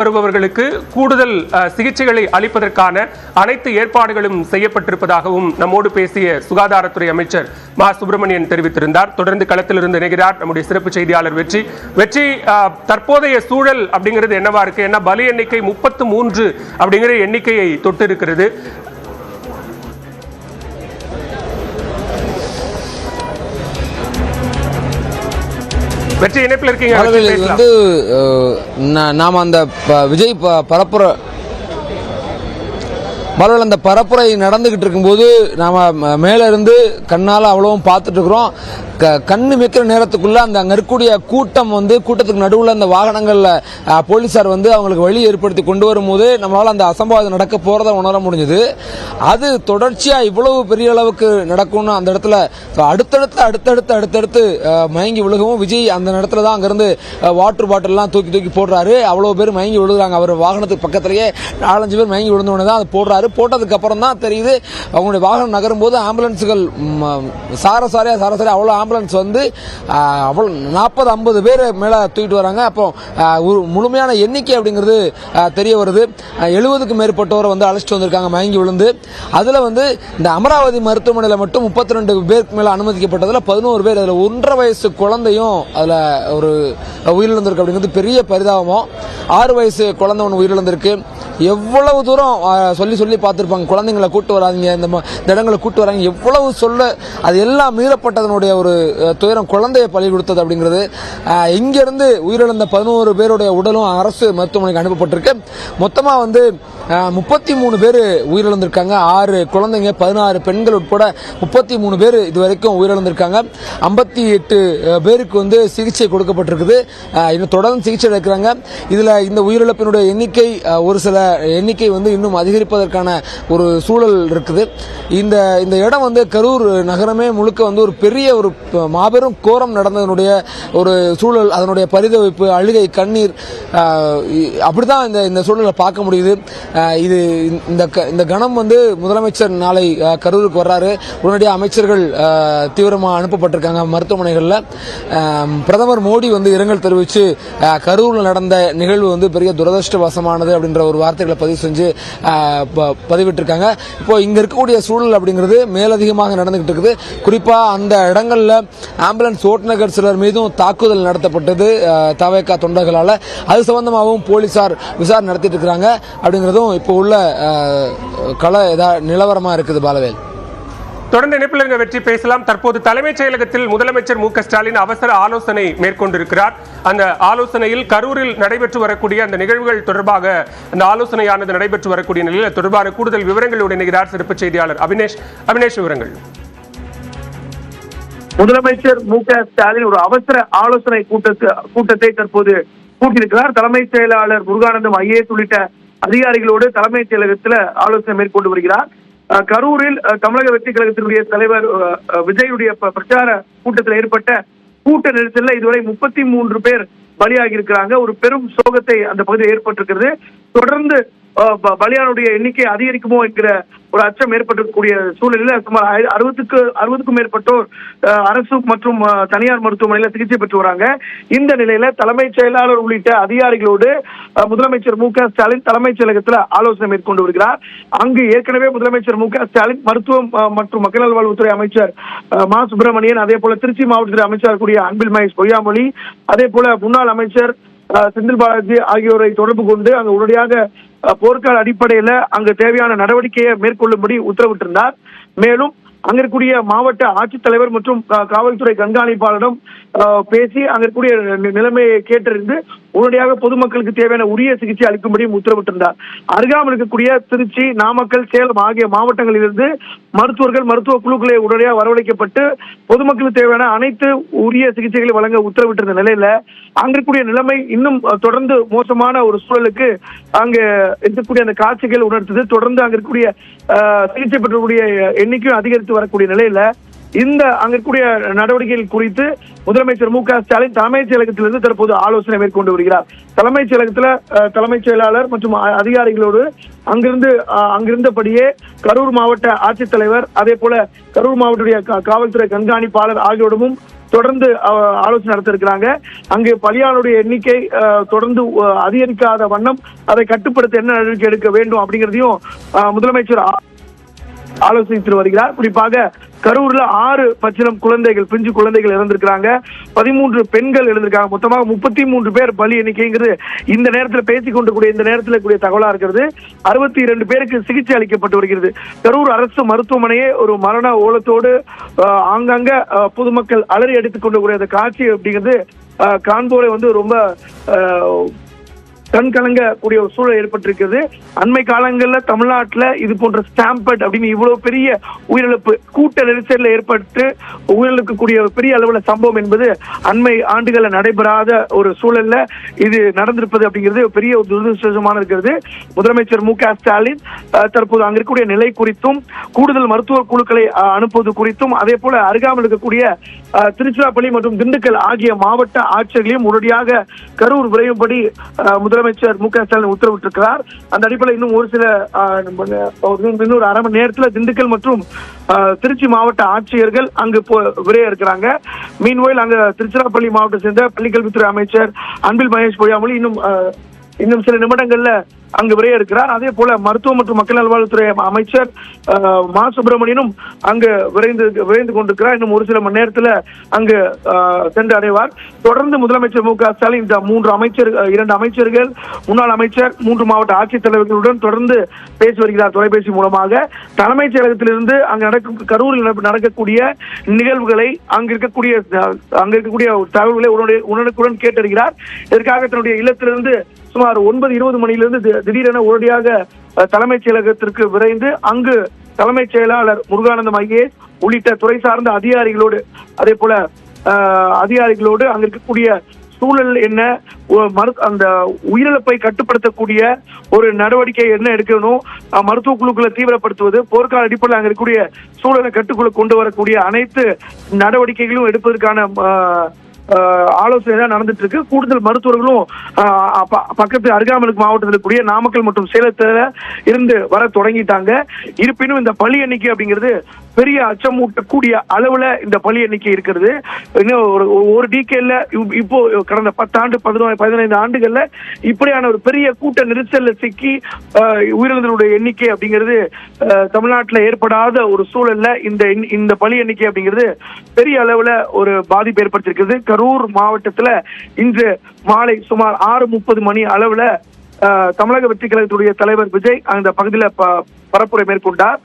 வருபவர்களுக்கு கூடுதல் சிகிச்சைகளை அளிப்பதற்கான அனைத்து ஏற்பாடுகளும் செய்யப்பட்டிருப்பதாகவும் நம்மோடு பேசிய சுகாதாரத்துறை அமைச்சர் மா சுப்பிரமணியன் தெரிவித்திருந்தார். தொடர்ந்து களத்தில் இருந்து இணைகிறார் நம்முடைய சிறப்பு செய்தியாளர் வெற்றி. தற்போதைய சூழல் அப்படிங்கிறது என்னவா இருக்கு? என்ன பலி எண்ணிக்கை 33 அப்படிங்கிற எண்ணிக்கையை தொட்டு இருக்கிறது. வெற்றி இணைப்பில் இருக்கீங்க. நாம அந்த விஜய் பரப்புரை மறுபடியும் அந்த பரப்புரை நடந்துகிட்டு இருக்கும்போது நாம மேல இருந்து கண்ணால அவ்வளவும் பார்த்துட்டு இருக்கிறோம். கண்ணு வைக்கிற நேரத்துக்குள்ள அந்த அங்க இருக்கக்கூடிய கூட்டத்துக்கு நடுவில் அந்த வாகனங்கள்ல போலீசார் அவங்களுக்கு வழி ஏற்படுத்தி கொண்டு வரும்போது நம்மளால அந்த அசம்பாவிதம் நடக்க போறதை உணர முடிஞ்சது. அது தொடர்ச்சியா இவ்வளவு பெரிய அளவுக்கு நடக்கும்னு அந்த இடத்துல அடுத்தடுத்து மயங்கி விழுகவும் விஜய் அந்த இடத்துல தான் அங்கிருந்து வாட்டர் பாட்டில் எல்லாம் தூக்கி போடுறாரு. அவ்வளவு பேர் மயங்கி விழுகிறாங்க. அவர் வாகனத்துக்கு பக்கத்திலேயே 4-5 பேர் மயங்கி விழுந்தோடனே தான் அது போடுறாரு. போட்டதுக்கு அப்புறம் தான் தெரியுது அவங்களுடைய வாகனம் நகரும் போது ஆம்புலன்ஸுகள் சாரசாரியா அவ்வளவு ஆம்புலன்ஸ் 40-50 பேர் மேல தூக்கிட்டு வராங்க. அப்போ முழுமையான எண்ணிக்கை அப்படிங்கிறது தெரிய வருது. 70க்கும் மேற்பட்டோரை அழைச்சிட்டு வந்திருக்காங்க மயங்கி விழுந்து. அதுல இந்த அமராவதி மருத்துவமனையில் மட்டும் 32 பேருக்கு மேல அனுமதிக்கப்பட்டதுல 11 பேர், அதுல 1.5 வயசு குழந்தையும் அதுல ஒரு உயிரிழந்திருக்கு. அப்படிங்கிறது பெரிய பரிதாபமும். 6 வயசு குழந்தை ஒன்று உயிரிழந்திருக்கு. எவ்வளவு தூரம் சொல்லி பார்த்திருப்பாங்க, குழந்தைங்களை கூட்டு வராதிங்க, இந்த இடங்களை கூட்டு வராங்க, எவ்வளவு சொல்ல அது எல்லாம் மீறப்பட்டதனுடைய ஒரு துயரம் குழந்தையை பலி கொடுத்தது அப்படிங்கிறது. இங்கிருந்து உயிரிழந்த 11 பேருடைய உடலும் அரசு மருத்துவமனைக்கு அனுப்பப்பட்டிருக்கு. மொத்தமா 33 பேர் உயிரிழந்திருக்காங்க. 6 குழந்தைங்க, 16 பெண்கள் உட்பட 33 பேர் இதுவரைக்கும் உயிரிழந்திருக்காங்க. 58 பேருக்கு சிகிச்சை கொடுக்கப்பட்டிருக்குது. இன்னும் தொடர்ந்து சிகிச்சை எடுக்கிறாங்க. இதுல இந்த உயிரிழப்பினுடைய எண்ணிக்கை ஒரு சில எண்ணிக்கை இன்னும் அதிகரிப்பதற்கான ஒரு சூழல் இருக்குது. இந்த இடம் கரூர் நகரமே முழுக்க ஒரு பெரிய ஒரு மாபெரும் கோரம் நடந்ததனுடைய ஒரு சூழல், அதனுடைய பரிதவிப்பு, அழுகை, கண்ணீர், அப்படிதான் இந்த சூழலை பார்க்க முடியுது. இது இந்த கணம் முதலமைச்சர் நாளை கரூருக்கு வர்றாரு. உடனடியாக அமைச்சர்கள் தீவிரமாக அனுப்பப்பட்டிருக்காங்க மருத்துவமனைகளில். பிரதமர் மோடி இரங்கல் தெரிவித்து கரூரில் நடந்த நிகழ்வு பெரிய துரதிருஷ்டவசமானது அப்படின்ற ஒரு வார்த்தைகளை பதிவு செஞ்சு பதிவிட்டிருக்காங்க. இப்போ இங்க இருக்கக்கூடிய சூழல் அப்படிங்கிறது மேலதிகமாக நடந்துகிட்டு இருக்குது. குறிப்பா அந்த இடங்கள்ல ஆம்புலன்ஸ் ஓட்டுநர்கள் சிலர் மீதும் தாக்குதல் நடத்தப்பட்டது தவேகா தொண்டர்களால. அது சம்பந்தமாகவும் போலீசார் விசாரணை நடத்திட்டு இருக்கிறாங்க அப்படிங்கிறதும் இப்போ உள்ள கள நிலவரமா இருக்குது. பாலவேல் தொடர்ந்து இணைப்பில் இருக்க வெற்றி பேசலாம். தற்போது தலைமைச் செயலகத்தில் முதலமைச்சர் மு.க. ஸ்டாலின் அவசர ஆலோசனை மேற்கொண்டிருக்கிறார். அந்த ஆலோசனையில் கரூரில் நடைபெற்று வரக்கூடிய அந்த நிகழ்வுகள் தொடர்பாக அந்த ஆலோசனையானது நடைபெற்று வரக்கூடிய நிலையில் தொடர்பான கூடுதல் விவரங்களோடு இணைகிறார் சிறப்பு செய்தியாளர் அபினேஷ். விவரங்கள். முதலமைச்சர் மு.க. ஸ்டாலின் ஒரு அவசர ஆலோசனை கூட்டத்தை தற்போது கூட்டியிருக்கிறார். தலைமைச் செயலாளர் முருகானந்தம் IAS உள்ளிட்ட அதிகாரிகளோடு தலைமைச் செயலகத்தில் ஆலோசனை மேற்கொண்டு வருகிறார். கரூரில் தமிழக வெற்றி கழகத்தினுடைய தலைவர் விஜயுடைய பிரச்சார கூட்டத்தில் ஏற்பட்ட கூட்ட நெரிசல்ல இதுவரை 33 பேர் பலியாகி இருக்கிறாங்க. ஒரு பெரும் சோகத்தை அந்த பகுதியில் ஏற்பட்டிருக்கிறது. தொடர்ந்து பலியானுடைய எண்ணிக்கை அதிகரிக்குமோ என்கிற ஒரு அச்சம் ஏற்பட்டிருக்கக்கூடிய சூழலில் சுமார் 60க்கும் மேற்பட்டோர் அரசு மற்றும் தனியார் மருத்துவமனையில் சிகிச்சை பெற்று வராங்க. இந்த நிலையில தலைமைச் செயலாளர் உள்ளிட்ட அதிகாரிகளோடு முதலமைச்சர் மு.க. ஸ்டாலின் தலைமைச் செயலகத்தில் ஆலோசனை மேற்கொண்டு வருகிறார். அங்கு ஏற்கனவே முதலமைச்சர் மு.க. ஸ்டாலின் மருத்துவம் மற்றும் மக்கள் நல்வாழ்வுத்துறை அமைச்சர் மா சுப்பிரமணியன், அதே போல திருச்சி மாவட்டத்துறை அமைச்சர் கூடிய அன்பில் மகேஷ் பொய்யாமொழி, அதே போல முன்னாள் அமைச்சர் செந்தில் பாலாஜி ஆகியோரை தொடர்பு கொண்டு அங்கு உடனடியாக போர்க்கால அடிப்படையில் அங்கு தேவையான நடவடிக்கையை மேற்கொள்ளும்படி உத்தரவிட்டிருந்தார். மேலும் அங்க இருக்கக்கூடிய மாவட்ட ஆட்சித்தலைவர் மற்றும் காவல்துறை கண்காணிப்பாளரிடம் பேசி அங்க இருக்கக்கூடிய நிலைமையை கேட்டறிந்து உடனடியாக பொதுமக்களுக்கு தேவையான உரிய சிகிச்சை அளிக்கும்படியும் உத்தரவிட்டிருந்தார். அருகாமல் இருக்கக்கூடிய திருச்சி, நாமக்கல், சேலம் ஆகிய மாவட்டங்களிலிருந்து மருத்துவர்கள், மருத்துவ குழுக்களை உடனடியாக வரவழைக்கப்பட்டு பொதுமக்களுக்கு தேவையான அனைத்து உரிய சிகிச்சைகளை வழங்க உத்தரவிட்டிருந்த நிலையில அங்க இருக்கக்கூடிய நிலைமை இன்னும் தொடர்ந்து மோசமான ஒரு சூழலுக்கு அங்க இருக்கக்கூடிய அந்த காட்சிகள் உணர்த்தது. தொடர்ந்து அங்க இருக்கக்கூடிய சிகிச்சை பெற்றக்கூடிய எண்ணிக்கையும் அதிகரித்து வரக்கூடிய நிலையில இந்த அங்க இருக்கக்கூடிய நடவடிக்கைகள் குறித்து முதலமைச்சர் மு.க. ஸ்டாலின் தலைமைச் செயலகத்திலிருந்து தற்போது ஆலோசனை மேற்கொண்டு வருகிறார். தலைமைச் செயலகத்தில் தலைமைச் செயலாளர் மற்றும் அதிகாரிகளோடு அங்கிருந்தபடியே கரூர் மாவட்ட ஆட்சித்தலைவர், அதே போல கரூர் மாவட்ட காவல்துறை கண்காணிப்பாளர் ஆகியோரும் தொடர்ந்து ஆலோசனை நடத்த இருக்கிறாங்க. அங்கு பலியாளுடைய எண்ணிக்கை தொடர்ந்து அதிகரிக்காத வண்ணம் அதை கட்டுப்படுத்த என்ன நடவடிக்கை எடுக்க வேண்டும் அப்படிங்கிறதையும் முதலமைச்சர் ஆலோசித்து வருகிறார். குறிப்பாக கரூர்ல 6 பச்சிளம் குழந்தைகள், பிஞ்சு குழந்தைகள் இறந்திருக்கிறாங்க. 13 பெண்கள் இறந்திருக்காங்க. மொத்தமாக 33 பேர் பலி எண்ணிக்கைங்கிறது இந்த நேரத்தில் பேசிக் கொண்டு இந்த நேரத்தில் கூடிய தகவலா இருக்கிறது. 62 பேருக்கு சிகிச்சை அளிக்கப்பட்டு வருகிறது. கரூர் அரசு மருத்துவமனையே ஒரு மரண ஓலத்தோடு ஆங்காங்க பொதுமக்கள் அலறி அடித்துக் கொண்டு கூடிய காட்சி அப்படிங்கிறது காண்போரை ரொம்ப கண்கலங்க கூடிய ஒரு சூழல் ஏற்பட்டிருக்கிறது. அண்மை காலங்களில் தமிழ்நாட்டில் இது போன்ற ஸ்டாம்பட் அப்படின்னு இவ்வளவு பெரிய உயிரிழப்பு கூட்ட நெரிசலில் ஏற்பட்டு உயிரிழக்கக்கூடிய பெரிய அளவில் சம்பவம் என்பது அண்மை ஆண்டுகளில் நடைபெறாத ஒரு சூழல்ல இது நடந்திருப்பது அப்படிங்கிறது பெரிய ஒரு துரதிருஷ்டமான இருக்கிறது. முதலமைச்சர் மு.க. ஸ்டாலின் தற்போது அங்க இருக்கக்கூடிய நிலை குறித்தும் கூடுதல் மருத்துவ குழுக்களை அனுப்புவது குறித்தும் அதே போல அருகாமல் இருக்கக்கூடிய திருச்சிராப்பள்ளி மற்றும் திண்டுக்கல் ஆகிய மாவட்ட ஆட்சியர்களையும் உடனடியாக கரூர் விரைவுபடி முதலமைச்சர் மு.க. ஸ்டாலின் உத்தரவிட்டிருக்கிறார். அந்த அடிப்படையில் இன்னும் ஒரு சில இன்னொரு அரை மணி நேரத்தில் திண்டுக்கல் மற்றும் திருச்சி மாவட்ட ஆட்சியர்கள் அங்கு விரைய இருக்கிறாங்க. மீன்வாயில் அங்க திருச்சிராப்பள்ளி மாவட்டத்தை சேர்ந்த பள்ளிக்கல்வித்துறை அமைச்சர் அன்பில் மகேஷ் பொய்யாமொழி இன்னும் சில நிமிடங்கள்ல அங்கு விரைய இருக்கிறார். அதே போல மருத்துவ மற்றும் மக்கள் நல்வாழ்வுத்துறை அமைச்சர் மா சுப்பிரமணியனும் அங்கு விரைந்து கொண்டிருக்கிறார். இன்னும் ஒரு சில மணி நேரத்தில் அங்கு சென்று அடைவார். தொடர்ந்து முதலமைச்சர் மு.க. ஸ்டாலின் இந்த 2 அமைச்சர்கள், முன்னாள் அமைச்சர், 3 மாவட்ட ஆட்சித்தலைவர்களுடன் தொடர்ந்து பேசி வருகிறார் தொலைபேசி மூலமாக. தலைமைச் செயலகத்திலிருந்து அங்கு கரூரில் நடக்கக்கூடிய நிகழ்வுகளை அங்கு இருக்கக்கூடிய தகவல்களை உடனுக்குடன் கேட்டறிகிறார். இதற்காக தன்னுடைய இல்லத்திலிருந்து சுமார் 9:20 மணியிலிருந்து திடீரென உடனடியாக தலைமைச் செயலகத்திற்கு விரைந்து அங்கு தலைமைச் செயலாளர் முருகானந்தம் ஐஏஎஸ் உள்ளிட்ட துறை சார்ந்த அதிகாரிகளோடு அதே போல அதிகாரிகளோடு அங்க இருக்கக்கூடிய சூழல் என்ன, அந்த உயிரிழப்பை கட்டுப்படுத்தக்கூடிய ஒரு நடவடிக்கை என்ன எடுக்கணும், மருத்துவ குழுக்களை தீவிரப்படுத்துவது, போர்க்கால அடிப்படையில் அங்க இருக்கக்கூடிய சூழலை கட்டுக்குள்ள கொண்டு வரக்கூடிய அனைத்து நடவடிக்கைகளும் எடுப்பதற்கான ஆலோசனை தான் நடந்துட்டு இருக்கு. கூடுதல் மருத்துவர்களும் பக்கத்து அருகாமலுக்கு மாவட்டத்தில் இருக்கக்கூடிய நாமக்கல் மற்றும் சேலத்துல இருந்து வர தொடங்கிட்டாங்க. இருப்பினும் இந்த பலி எண்ணிக்கை அப்படிங்கிறது பெரிய அச்சமூட்டக்கூடிய அளவுல இந்த பலி எண்ணிக்கை இருக்கிறது. இன்னும் ஒரு டிகேல இப்போ கடந்த 10 ஆண்டு 15 ஆண்டுகள்ல இப்படியான ஒரு பெரிய கூட்ட நெரிசல்ல சிக்கி உயிரிழந்தவர்களுடைய எண்ணிக்கை அப்படிங்கிறது தமிழ்நாட்டில் ஏற்படாத ஒரு சூழல்ல இந்த பலி எண்ணிக்கை அப்படிங்கிறது பெரிய அளவுல ஒரு பாதிப்பு ஏற்படுத்தியிருக்கிறது. கரூர் மாவட்டத்துல இன்று மாலை சுமார் 6:30 மணி அளவுல தமிழக வெற்றி கழகத்துடைய தலைவர் விஜய் அந்த பகுதியில் பரப்புரை மேற்கொண்டார்.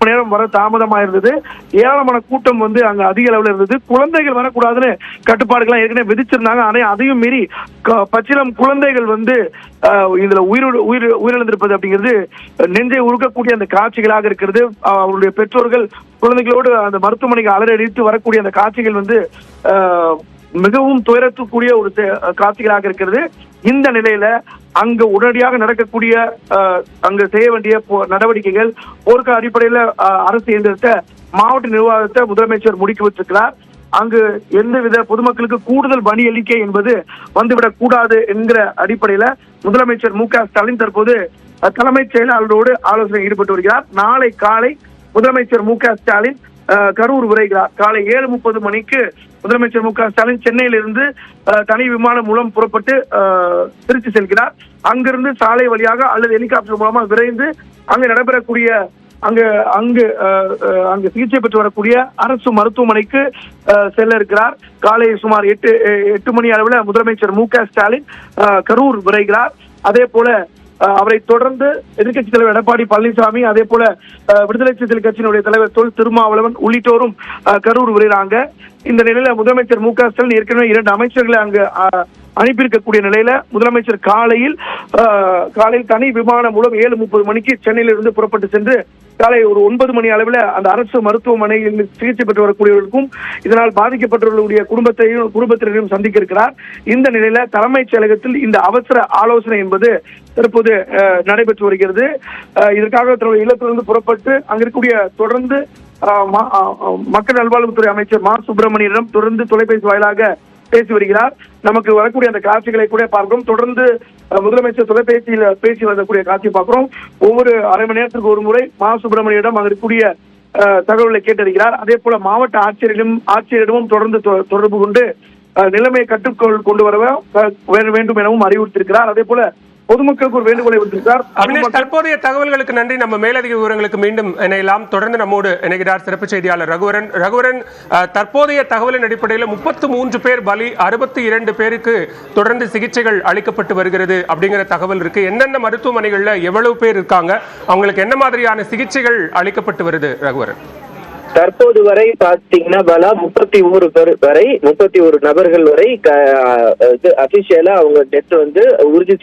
நேரம் வர தாமதமா இருந்தது. ஏராளமான கூட்டம் அங்க அதிக அளவில் இருந்தது. குழந்தைகள் வரக்கூடாதுன்னு கட்டுப்பாடுகள் ஏற்கனவே விதிச்சிருந்தாங்க. ஆனா அதையும் மீறி பச்சிளம் குழந்தைகள் இதுல உயிரிழந்திருப்பது அப்படிங்கிறது நெஞ்சை உருக்கக்கூடிய அந்த காட்சிகளாக இருக்கிறது. அவருடைய பெற்றோர்கள் குழந்தைகளோடு அந்த மருத்துவமனைக்கு அலறடித்து வரக்கூடிய அந்த காட்சிகள் மிகவும் துயரத்துக்கூடிய ஒரு காட்சிகளாக இருக்கிறது. இந்த நிலையில அங்கு உடனடியாக நடக்கக்கூடிய அங்கு செய்ய வேண்டிய நடவடிக்கைகள் போர்க்கால அடிப்படையில் அரசு இயந்திரத்தை மாவட்ட நிர்வாகத்தை முதலமைச்சர் முடுக்கி வச்சிருக்கிறார். அங்கு எந்தவித பொதுமக்களுக்கு கூடுதல் பணி எண்ணிக்கை என்பது வந்துவிடக் கூடாது என்கிற அடிப்படையில முதலமைச்சர் மு.க. ஸ்டாலின் தற்போது தலைமைச் செயலாளரோடு ஆலோசனை ஈடுபட்டு வருகிறார். நாளை காலை முதலமைச்சர் மு.க. ஸ்டாலின் கரூர் விரைகிறார். காலை 7:30 மணிக்கு முதலமைச்சர் மு.க. ஸ்டாலின் சென்னையிலிருந்து தனி விமானம் மூலம் புறப்பட்டு திருச்சி செல்கிறார். அங்கிருந்து சாலை வழியாக அல்லது ஹெலிகாப்டர் மூலமாக விரைந்து அங்கு நடைபெறக்கூடிய அங்கு சிகிச்சை பெற்று வரக்கூடிய அரசு மருத்துவமனைக்கு செல்ல இருக்கிறார். காலை சுமார் 8 மணி அளவில் முதலமைச்சர் மு.க. ஸ்டாலின் கரூர் விரைகிறார். அதே போல அவரை தொடர்ந்து எதிர்கட்சித் தலைவர் எடப்பாடி பழனிசாமி, அதே போல விடுதலை சிறுத்தைகள் கட்சியினுடைய தலைவர் தொல் திருமாவளவன் உள்ளிட்டோரும் கரூர் விரைகிறாங்க. இந்த நிலையில முதலமைச்சர் மு.க. ஸ்டாலின் ஏற்கனவே 2 அமைச்சர்களை அங்கு அனுப்பியிருக்கக்கூடிய நிலையில முதலமைச்சர் காலையில் தனி விமானம் மூலம் 7:30 மணிக்கு சென்னையிலிருந்து புறப்பட்டு சென்று காலை ஒரு 9 மணி அளவில் அந்த அரசு மருத்துவமனையில் சிகிச்சை பெற்று வரக்கூடியவர்களுக்கும் இதனால் பாதிக்கப்பட்டவர்களுடைய குடும்பத்தினரையும் சந்திக்க இருக்கிறார். இந்த நிலையில தலைமைச் செயலகத்தில் இந்த அவசர ஆலோசனை என்பது தற்போது நடைபெற்று வருகிறது. இதற்காக தன்னுடைய இல்லத்திலிருந்து புறப்பட்டு அங்கிருக்கக்கூடிய தொடர்ந்து மக்கள் நல்வாழ்வுத்துறை அமைச்சர் மா சுப்பிரமணியனிடம் தொடர்ந்து தொலைபேசி வாயிலாக பேசி வருகிறார். நமக்கு வரக்கூடிய அந்த காட்சிகளை கூட பார்க்கிறோம். தொடர்ந்து முதலமைச்சர் தொலைபேசியில் பேசி வரக்கூடிய காட்சி பார்க்கிறோம். ஒவ்வொரு அரை மணி நேரத்துக்கு ஒரு முறை மா சுப்பிரமணியிடம் அங்க இருக்கக்கூடிய தகவலை கேட்டறிகிறார். அதே போல மாவட்ட ஆட்சியரிடமும் தொடர்ந்து தொடர்பு கொண்டு நிலைமையை கட்டுக்குள் கொண்டு வர வேண்டும் எனவும் அறிவுறுத்தியிருக்கிறார். அதே போல பொதுமக்களுக்கு ஒரு வேண்டுகோளை விடுத்திருக்கிறார். தற்போதைய தகவல்களுக்கு நன்றி. நம்ம மேலதிக விவரங்களுக்கு மீண்டும் இணையலாம். தொடர்ந்து நம்மோடு இணைகிறார் சிறப்பு செய்தியாளர் ரகுவரன். தற்போதைய தகவலின் அடிப்படையில் 33 பேர் பலி, 62 பேருக்கு தொடர்ந்து சிகிச்சைகள் அளிக்கப்பட்டு வருகிறது அப்படிங்கிற தகவல் இருக்கு. என்னென்ன மருத்துவமனைகள்ல எவ்வளவு பேர் இருக்காங்க, அவங்களுக்கு என்ன மாதிரியான சிகிச்சைகள் அளிக்கப்பட்டு வருது ரகுவரன்? தற்போது வரை பாத்தீங்கன்னா பலா 31 நபர்கள் வரை அபிஷியலா அவங்க டெத் உறுதி